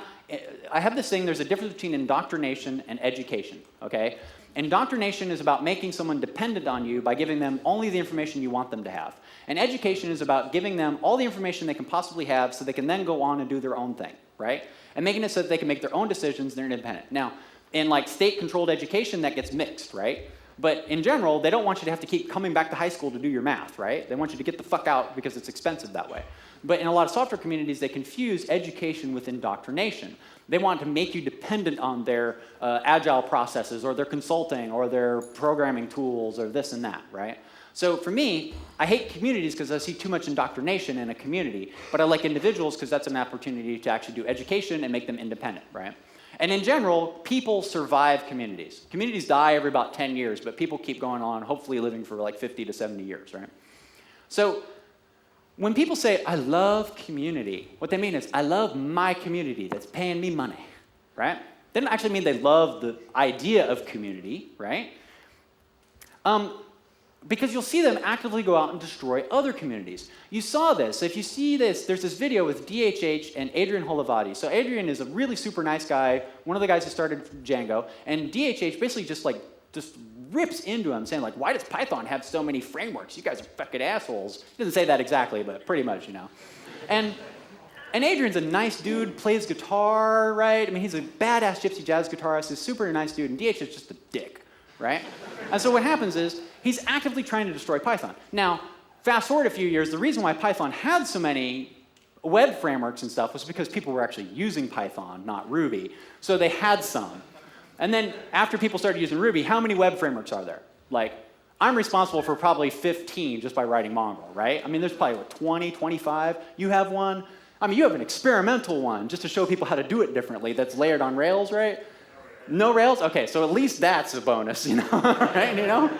have this thing, there's a difference between indoctrination and education, okay? Indoctrination is about making someone dependent on you by giving them only the information you want them to have. And education is about giving them all the information they can possibly have so they can then go on and do their own thing, right? And making it so that they can make their own decisions, they're independent. Now, in like state-controlled education, that gets mixed, right? But in general, they don't want you to have to keep coming back to high school to do your math, right? They want you to get the fuck out because it's expensive that way. But in a lot of software communities, they confuse education with indoctrination. They want to make you dependent on their agile processes or their consulting or their programming tools or this and that, right? So for me, I hate communities because I see too much indoctrination in a community, but I like individuals because that's an opportunity to actually do education and make them independent, right? And in general, people survive communities. Communities die every about 10 years, but people keep going on, hopefully living for like 50 to 70 years, right? So when people say, I love community, what they mean is, I love my community that's paying me money, right? They don't actually mean they love the idea of community, right? Because you'll see them actively go out and destroy other communities. You saw this. If you see this, there's this video with DHH and Adrian Holovati. So Adrian is a really super nice guy, one of the guys who started Django, and DHH basically just rips into him, saying like, why does Python have so many frameworks? You guys are fucking assholes. He doesn't say that exactly, but pretty much, And Adrian's a nice dude, plays guitar, right? I mean, he's a badass gypsy jazz guitarist, he's a super nice dude, and DHH is just a dick, right? And so what happens is, he's actively trying to destroy Python. Now, fast forward a few years, the reason why Python had so many web frameworks and stuff was because people were actually using Python, not Ruby. So they had some. And then after people started using Ruby, how many web frameworks are there? Like, I'm responsible for probably 15 just by writing Mongo, right? I mean, there's probably, 20, 25? You have one? I mean, you have an experimental one just to show people how to do it differently that's layered on Rails, right? No Rails? Okay, so at least that's a bonus, right?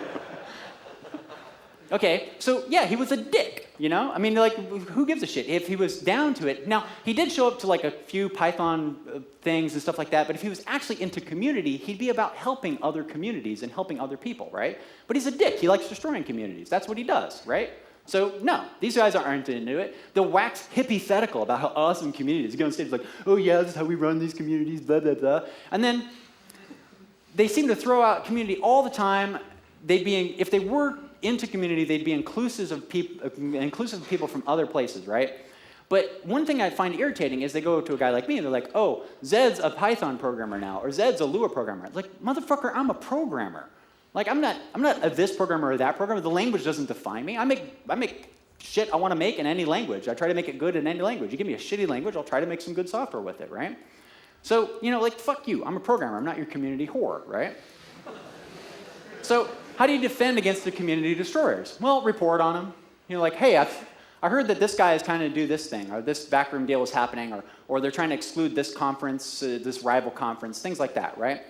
Okay, so yeah, he was a dick, I mean, like, who gives a shit if he was down to it? Now, he did show up to like a few Python things and stuff like that, but if he was actually into community, he'd be about helping other communities and helping other people, right? But he's a dick. He likes destroying communities. That's what he does, right? So no, these guys aren't into it. They'll wax hippie-thetical about how awesome communities. You go on stage like, oh yeah, this is how we run these communities, blah, blah, blah. And then they seem to throw out community all the time. If they were into community, they'd be inclusive of people from other places, right? But one thing I find irritating is they go to a guy like me and they're like, oh, Zed's a Python programmer now, or Zed's a Lua programmer. Like, motherfucker, I'm a programmer. Like, I'm not a this programmer or that programmer. The language doesn't define me. I make shit I want to make in any language. I try to make it good in any language. You give me a shitty language, I'll try to make some good software with it, right? So, like, fuck you. I'm a programmer. I'm not your community whore, right? So how do you defend against the community destroyers? Well, report on them. Like, hey, I heard that this guy is trying to do this thing, or this backroom deal is happening, or they're trying to exclude this conference, this rival conference, things like that, right?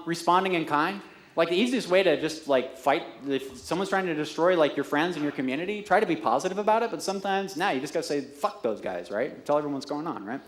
Responding in kind. Like, the easiest way to just, like, fight, if someone's trying to destroy, like, your friends and your community, try to be positive about it, but sometimes, you just got to say, fuck those guys, right? Tell everyone what's going on, right?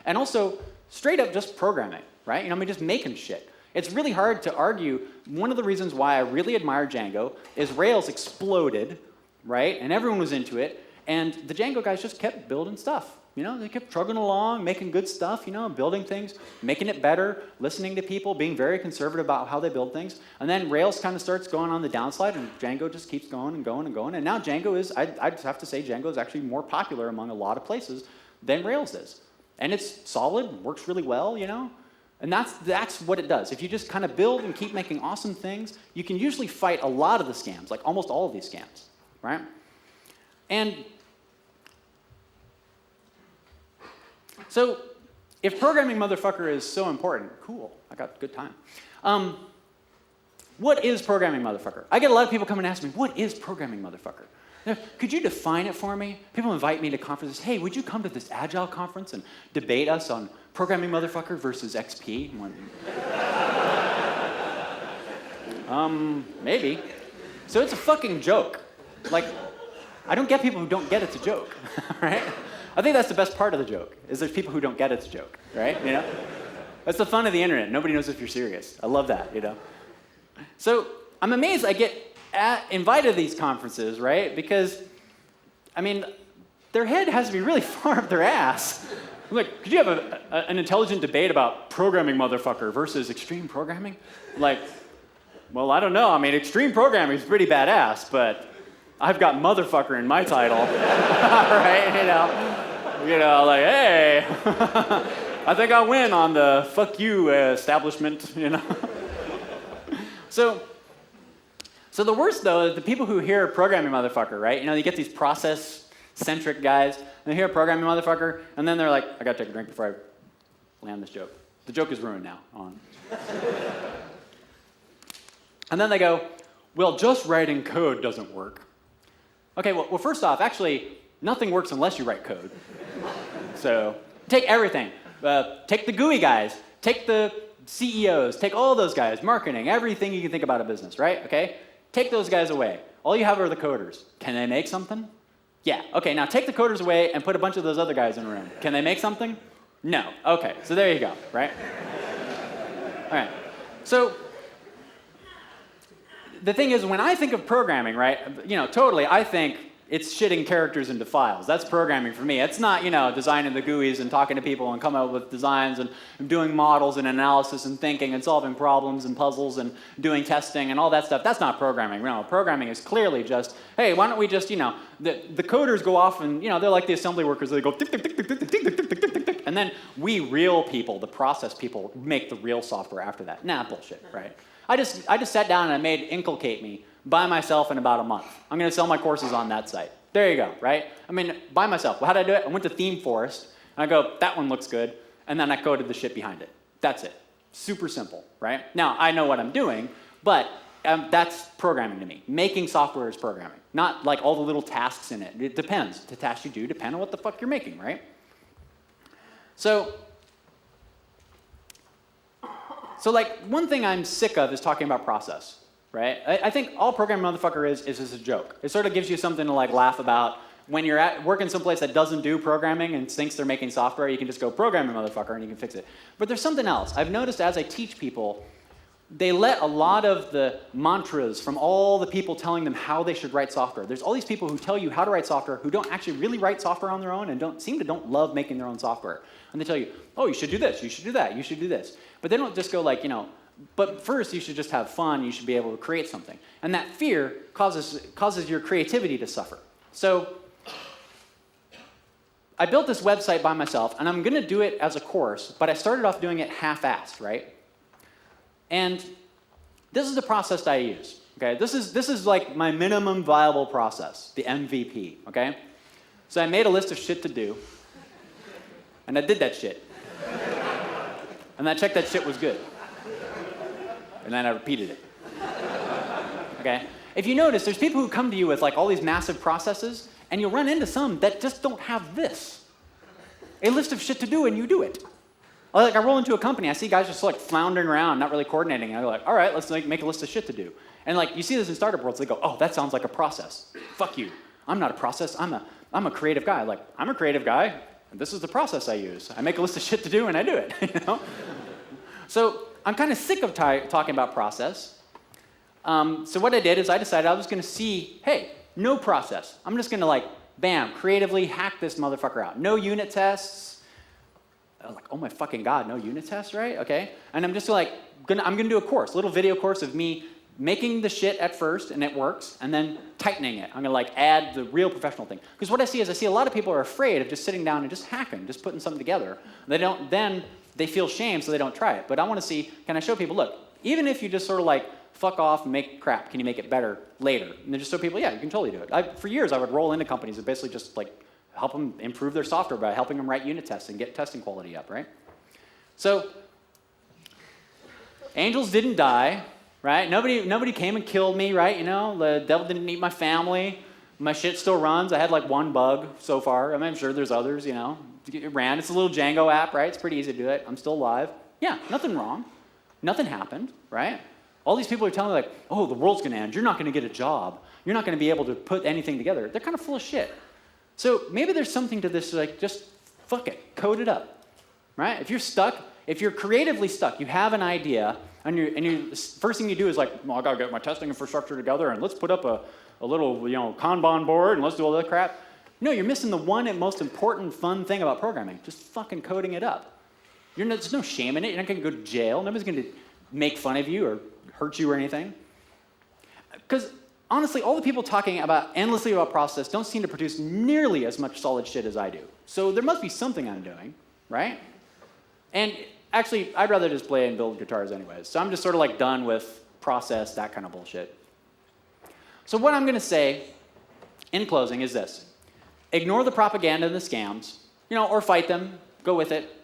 And also, straight up just programming, right? Just making shit. It's really hard to argue. One of the reasons why I really admire Django is Rails exploded, right? And everyone was into it, and the Django guys just kept building stuff. They kept trugging along, making good stuff, building things, making it better, listening to people, being very conservative about how they build things. And then Rails kind of starts going on the downslide, and Django just keeps going and going and going. And now Django is, I just have to say, Django is actually more popular among a lot of places than Rails is. And it's solid, works really well, And that's what it does. If you just kind of build and keep making awesome things, you can usually fight a lot of the scams, like almost all of these scams, right? And so if programming motherfucker is so important, cool, I got good time. What is programming motherfucker? I get a lot of people come and ask me, what is programming motherfucker? Now, could you define it for me? People invite me to conferences. Hey, would you come to this Agile conference and debate us on programming motherfucker versus XP? Maybe. So it's a fucking joke. Like, I don't get people who don't get it's a joke, right? I think that's the best part of the joke, is there's people who don't get it's a joke, right? That's the fun of the internet. Nobody knows if you're serious. I love that, So I'm amazed I get invited to these conferences, right? Because, their head has to be really far up their ass. I'm like, could you have an intelligent debate about programming motherfucker versus extreme programming? Like, well, I don't know. Extreme programming is pretty badass, but I've got motherfucker in my title, right? Like, hey, I think I win on the fuck you establishment, So the worst, though, is the people who hear programming motherfucker, right? You get these process-centric guys, and they hear programming motherfucker, and then they're like, I gotta take a drink before I land this joke. The joke is ruined now. And then they go, well, just writing code doesn't work. Okay, well, first off, actually, nothing works unless you write code. So take everything. Take the GUI guys. Take the CEOs. Take all those guys. Marketing. Everything you can think about a business, right? Okay? Take those guys away. All you have are the coders. Can they make something? Yeah. Okay, now take the coders away and put a bunch of those other guys in a room. Can they make something? No. Okay, so there you go, right? All right. So the thing is, when I think of programming, right, totally, I think it's shitting characters into files. That's programming for me. It's not, designing the GUIs and talking to people and coming up with designs and doing models and analysis and thinking and solving problems and puzzles and doing testing and all that stuff. That's not programming. No, programming is clearly just, hey, why don't we just, the coders go off and, they're like the assembly workers. They go tick, tick, tick, tick, tick, tick, tick, tick, tick, tick, tick, and then we real people, the process people, make the real software after that. Nah, bullshit, right? I just sat down and I made Inculcate Me by myself in about a month. I'm going to sell my courses on that site. There you go, right? By myself. Well, how did I do it? I went to Theme Forest, and I go, that one looks good, and then I coded the shit behind it. That's it. Super simple, right? Now, I know what I'm doing, but that's programming to me. Making software is programming, not like all the little tasks in it. It depends. The tasks you do depend on what the fuck you're making, right? So like, one thing I'm sick of is talking about process. Right? I think all programming motherfucker is just a joke. It sort of gives you something to like laugh about. When you're working someplace that doesn't do programming and thinks they're making software, you can just go programming motherfucker and you can fix it. But there's something else. I've noticed as I teach people, they let a lot of the mantras from all the people telling them how they should write software. There's all these people who tell you how to write software who don't actually really write software on their own and don't love making their own software. And they tell you, oh, you should do this, you should do that, you should do this. But they don't just go like, but first, you should just have fun. You should be able to create something. And that fear causes your creativity to suffer. So I built this website by myself, and I'm going to do it as a course, but I started off doing it half-assed, right? And this is the process that I use. Okay, this is like my minimum viable process, the MVP. Okay, so I made a list of shit to do, and I did that shit, and I checked that shit was good, and then I repeated it. Okay, if you notice, there's people who come to you with like all these massive processes, and you'll run into some that just don't have this, a list of shit to do, and you do it. Like I roll into a company, I see guys just like floundering around, not really coordinating, and I go like, all right, let's make a list of shit to do. And like you see this in startup worlds, they go, oh, that sounds like a process. Fuck you. I'm not a process. I'm a creative guy. Like I'm a creative guy, and this is the process I use. I make a list of shit to do, and I do it. You know? So I'm kind of sick of talking about process. So what I did is I decided I was going to see, hey, no process. I'm just going to like, bam, creatively hack this motherfucker out. No unit tests. I was like, oh my fucking God, no unit tests, right? Okay. And I'm just like, I'm gonna do a course, a little video course of me making the shit at first, and it works, and then tightening it. I'm gonna like add the real professional thing. Because what I see is a lot of people are afraid of just sitting down and just hacking, just putting something together. Then they feel shame, so they don't try it. But I wanna see, can I show people, look, even if you just sort of like fuck off and make crap, can you make it better later? And then just show people, yeah, you can totally do it. For years, I would roll into companies and basically just like help them improve their software by helping them write unit tests and get testing quality up, right? So, angels didn't die, right? Nobody came and killed me, right? You know, the devil didn't eat my family. My shit still runs. I had like one bug so far. I mean, I'm sure there's others, you know. It ran. It's a little Django app, right? It's pretty easy to do it. I'm still alive. Yeah, nothing wrong. Nothing happened, right? All these people are telling me like, oh, the world's going to end. You're not going to get a job. You're not going to be able to put anything together. They're kind of full of shit. So maybe there's something to this, like just fuck it, code it up, right? If you're stuck, if you're creatively stuck, you have an idea, and you first thing you do is like, well, I gotta get my testing infrastructure together, and let's put up a little, you know, Kanban board, and let's do all that crap. No, you're missing the one and most important fun thing about programming, just fucking coding it up. There's no shame in it. You're not gonna go to jail. Nobody's gonna make fun of you or hurt you or anything. Because honestly, all the people talking endlessly about process don't seem to produce nearly as much solid shit as I do. So there must be something I'm doing, right? And actually, I'd rather just play and build guitars anyways. So I'm just sort of like done with process, that kind of bullshit. So what I'm going to say in closing is this. Ignore the propaganda and the scams, you know, or fight them, go with it.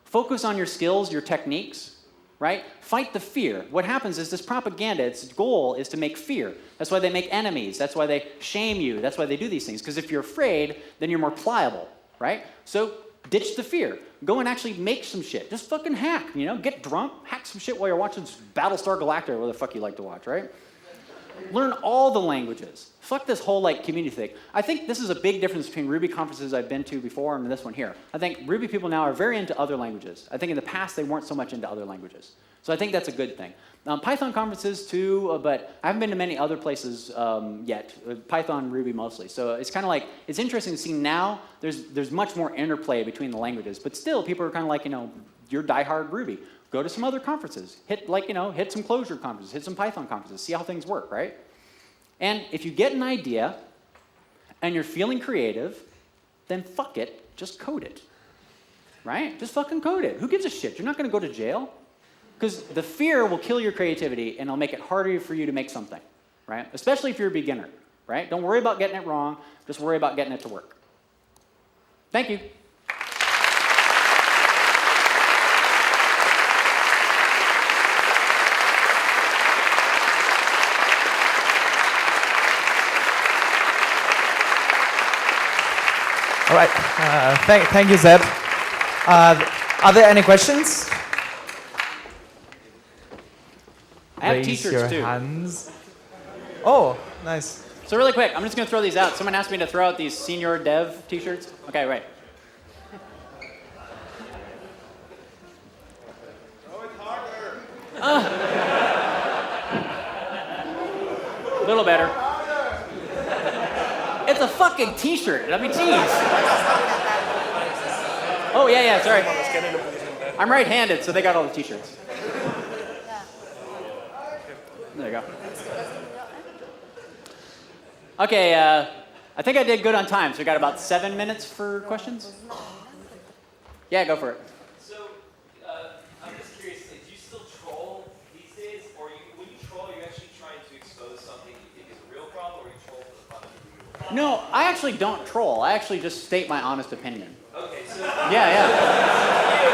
Focus on your skills, your techniques, right? Fight the fear. What happens is this propaganda, its goal is to make fear. That's why they make enemies. That's why they shame you. That's why they do these things. Because if you're afraid, then you're more pliable, right? So ditch the fear. Go and actually make some shit. Just fucking hack, you know? Get drunk, hack some shit while you're watching Battlestar Galactica, or whatever the fuck you like to watch, right? Learn all the languages. Fuck this whole like community thing. I think this is a big difference between Ruby conferences I've been to before and this one here. I think Ruby people now are very into other languages. I think in the past they weren't so much into other languages. So I think that's a good thing. Python conferences too, but I haven't been to many other places yet. Python, Ruby mostly. So it's kind of like, it's interesting to see now there's much more interplay between the languages, but still people are kind of like, you know, you're diehard Ruby. Go to some other conferences. Hit some Clojure conferences, hit some Python conferences, see how things work, right? And if you get an idea and you're feeling creative, then fuck it, just code it, right? Just fucking code it. Who gives a shit? You're not going to go to jail. Because the fear will kill your creativity and it'll make it harder for you to make something, right? Especially if you're a beginner, right? Don't worry about getting it wrong. Just worry about getting it to work. Thank you. All right. Thank you, Zed. Are there any questions? I have t-shirts too. Hands. Oh, nice. So really quick, I'm just going to throw these out. Someone asked me to throw out these senior dev t-shirts. Okay, right. Throw it harder. A little better. It's a fucking t-shirt. I mean, jeez. Oh, yeah, sorry. I'm right-handed, so they got all the t-shirts. There you go. Okay, I think I did good on time, so we got about 7 minutes for questions. Yeah, go for it. So, I'm just curious, like, do you still troll these days? Or when you troll, are you actually trying to expose something you think is a real problem, or you troll for the fun of it? No, I actually don't troll. I actually just state my honest opinion. Okay, so... Yeah.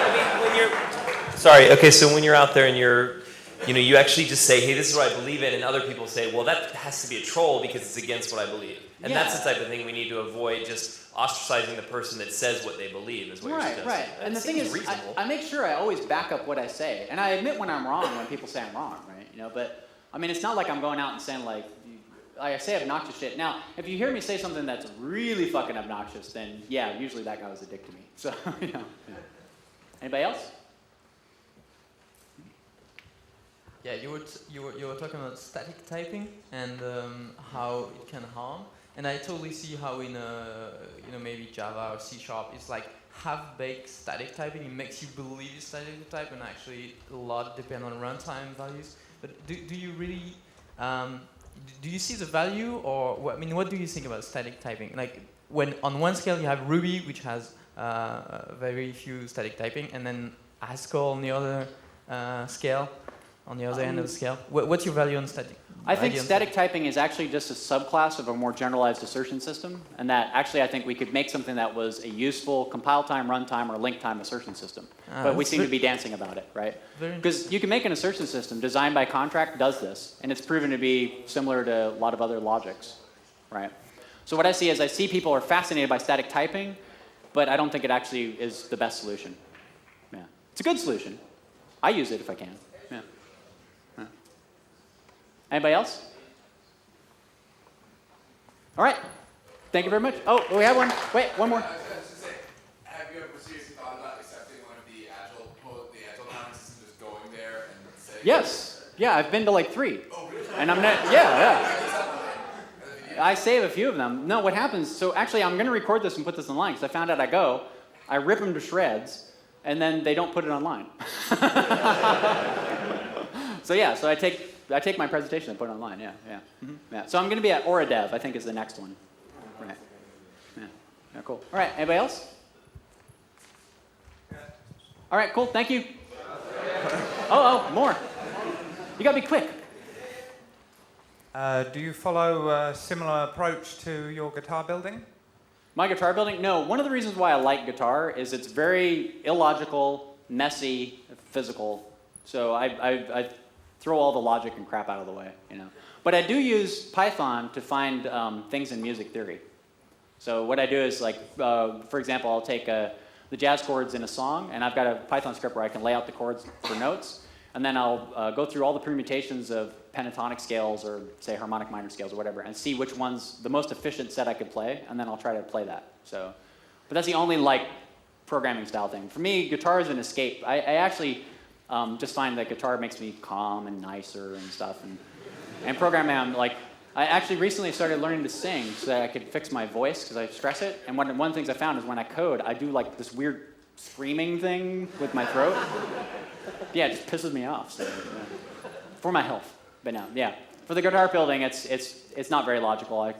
I mean, when you're... Sorry, okay, so when you're out there and you actually just say, hey, this is what I believe in, and other people say, well, that has to be a troll because it's against what I believe. And that's the type of thing we need to avoid, just ostracizing the person that says what they believe is what you're suggesting. Right. And the thing is, I make sure I always back up what I say. And I admit when I'm wrong, when people say I'm wrong, right? But, I mean, it's not like I'm going out and saying, like, I say obnoxious shit. Now, if you hear me say something that's really fucking obnoxious, then, yeah, usually that guy was a dick to me. So, Yeah. Anybody else? Yeah, you were talking about static typing and how it can harm, and I totally see how in maybe Java or C# it's like half-baked static typing. It makes you believe it's static type, and actually a lot depend on runtime values. But do you really do you see the value, or what do you think about static typing? Like when on one scale you have Ruby, which has very few static typing, and then Haskell on the other scale. On the other end of the scale, what's your value on static? I think static typing is actually just a subclass of a more generalized assertion system, and that actually I think we could make something that was a useful compile time, runtime, or link time assertion system. But we seem to be dancing about it, right? Because you can make an assertion system designed by contract does this, and it's proven to be similar to a lot of other logics, right? So what I see is I see people are fascinated by static typing, but I don't think it actually is the best solution. Yeah, it's a good solution. I use it if I can. Anybody else? All right. Thank you very much. Oh, we have one. Wait, one more. I was just to say, have you ever seriously thought about accepting one of the Agile Manifestos and just going there and saying... Yes. Yeah, I've been to like 3. Oh, really? And I'm not, yeah. I save a few of them. No, what happens, so actually I'm going to record this and put this online because I found out I rip them to shreds, and then they don't put it online. So I take my presentation and put it online, yeah. Yeah. So I'm going to be at AuraDev, I think is the next one. Right. Yeah, cool. All right, anybody else? All right, cool, thank you. Oh, more. You got to be quick. Do you follow a similar approach to your guitar building? My guitar building? No, one of the reasons why I like guitar is it's very illogical, messy, physical. So I throw all the logic and crap out of the way, But I do use Python to find things in music theory. So what I do is, like, for example, I'll take the jazz chords in a song, and I've got a Python script where I can lay out the chords for notes, and then I'll go through all the permutations of pentatonic scales or, say, harmonic minor scales or whatever, and see which one's the most efficient set I could play, and then I'll try to play that. But that's the only, programming style thing. For me, guitar is an escape. I actually... just find that guitar makes me calm and nicer and stuff. And programming, I actually recently started learning to sing so that I could fix my voice because I stress it. And one of the things I found is when I code, I do this weird screaming thing with my throat. Yeah, it just pisses me off. So, for my health. But no, yeah. For the guitar building, it's not very logical. I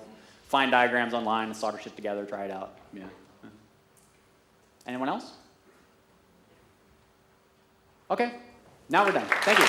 find diagrams online and solder shit together, try it out. Yeah. Anyone else? Okay, now we're done. Thank you.